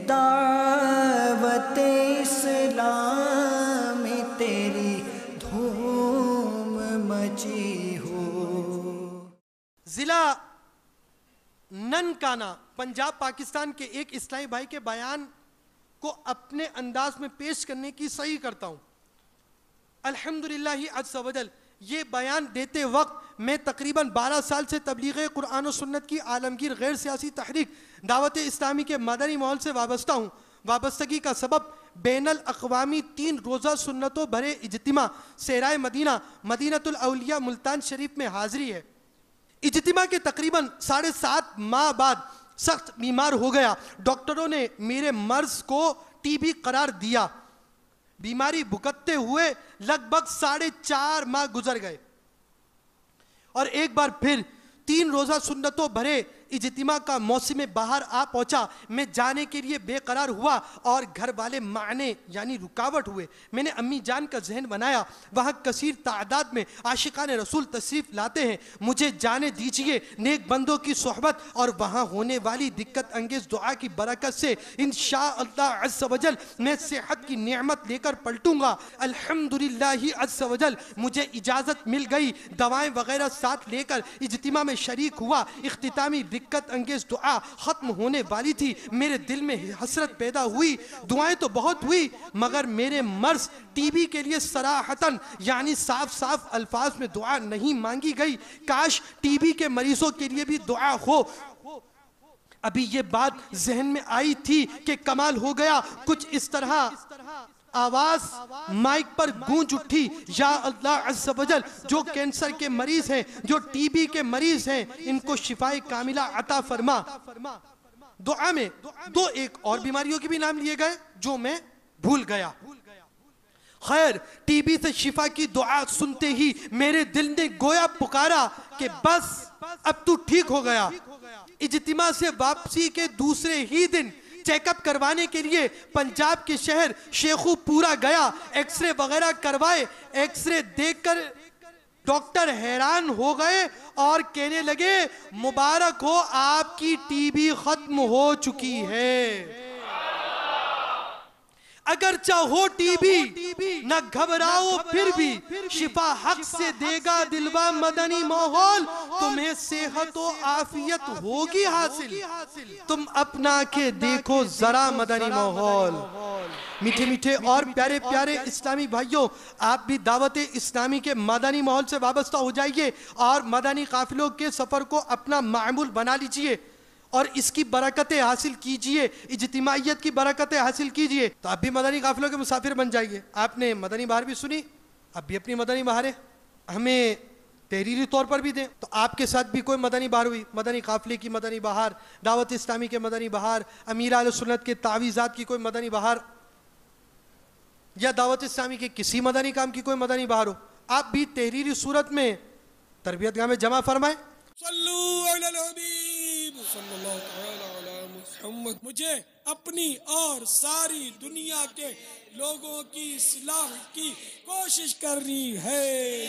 दावत इस्लाम में तेरी धूम मची हो। जिला ननकाना पंजाब पाकिस्तान के एक इस्लामी भाई के बयान को अपने अंदाज में पेश करने की सही करता हूं। अल्हम्दुलिल्लाह अज़्ज़ वजल, ये बयान देते वक्त मैं तकरीबन 12 साल से तबलीग कुरान और सुन्नत की आलमगीर गैर सियासी तहरीक दावत इस्लामी के मदनी माहौल से वाबस्ता हूँ। वाबस्तगी का सबब बैनुल अक़वामी 3 रोज़ा सुन्नतों भरे इज्तिमा सेराए मदीना मदीनतुल औलिया मुल्तान शरीफ में हाज़िरी है। इज्तिमा के तकरीबन 7.5 माह बाद सख्त बीमार हो गया। डॉक्टरों ने मेरे मर्ज को टीबी करार दिया। बीमारी भुगतते हुए लगभग 4.5 माह गुजर गए और एक बार फिर 3 रोज़ा सुन्नतों भरे इज्तिमा का मौसम बाहर आ पहुंचा। मैं जाने के लिए बेकरार हुआ और घर वाले माने यानी रुकावट हुए। मैंने अम्मी जान का जहन बनाया। वहाँ कसीर तादाद में आशिकान रसूल तशरीफ़ लाते हैं, मुझे जाने दीजिए। नेक बंदों की सोहबत और वहाँ होने वाली दिक्कत अंगेज़ दुआ की बरकत से इंशाअल्लाह अज़्ज़ वजल मैं सेहत की नेमत लेकर पलटूंगा। अल्हम्दुलिल्लाह अज़्ज़ वजल मुझे इजाज़त मिल गई। दवाएँ वगैरह साथ लेकर इज्तिमा में शरीक हुआ। इख्तितामी दिक्कत अंगेज दुआ खत्म होने वाली थी। मेरे दिल में हसरत पैदा हुई। दुआएं तो बहुत हुई मगर मेरे मर्ज टीबी के लिए सराहतन यानी साफ साफ अल्फाज में दुआ नहीं मांगी गई। काश टीबी के मरीजों के लिए भी दुआ हो। अभी ये बात जहन में आई थी कि कमाल हो गया। कुछ इस तरह आवाज माइक पर गूंज उठी, या अल्लाह अज़्ज़ वजल, जो कैंसर के मरीज हैं, जो टीबी के मरीज हैं, इनको शिफाए कामिला अता फरमा। दुआ में 2-1 और बीमारियों के भी नाम लिए गए जो मैं भूल गया। खैर, टीबी से शिफा की दुआ सुनते ही मेरे दिल ने गोया पुकारा कि बस अब तू ठीक हो गया। इज्तिमा से वापसी के दूसरे ही दिन चेकअप करवाने के लिए पंजाब के शहर शेखुपुरा गया। एक्सरे वगैरह करवाए। एक्सरे देखकर डॉक्टर हैरान हो गए और कहने लगे, मुबारक हो, आपकी टीबी खत्म हो चुकी है। अगर चाहो टीबी न घबराओ, फिर भी शिफा हक से देगा दिलवा मदनी माहौल। तुम्हें सेहत और आफियत होगी हासिल, तुम अपना के देखो जरा मदनी माहौल। मीठे मीठे और प्यारे प्यारे इस्लामी भाइयों, आप भी दावत इस्लामी के मदनी माहौल से वाबस्ता हो जाइए और मदनी काफिलों के सफर को अपना मामूल बना लीजिए और इसकी बरकतें हासिल कीजिए, इज्तिमाइयत की बरकतें हासिल कीजिए। तो आप भी मदनी काफिलों के मुसाफिर बन जाइए। आपने मदनी बहार भी सुनी, अब भी अपनी मदनी बहारें हमें तहरीरी तौर पर भी दें। तो आपके साथ भी कोई मदनी बहार हुई, मदनी काफिले की मदनी बहार, दावत इस्लामी के मदनी बहार, अमीर अहले सुन्नत के तावीज़ात की कोई मदनी बहार, या दावत इस्लामी के किसी मदनी काम की कोई मदनी बहार हो, आप भी तहरीरी सूरत में तरबियतगाह में जमा फरमाएं। मुझे अपनी और सारी दुनिया के लोगों की इस्लाह की कोशिश करनी है।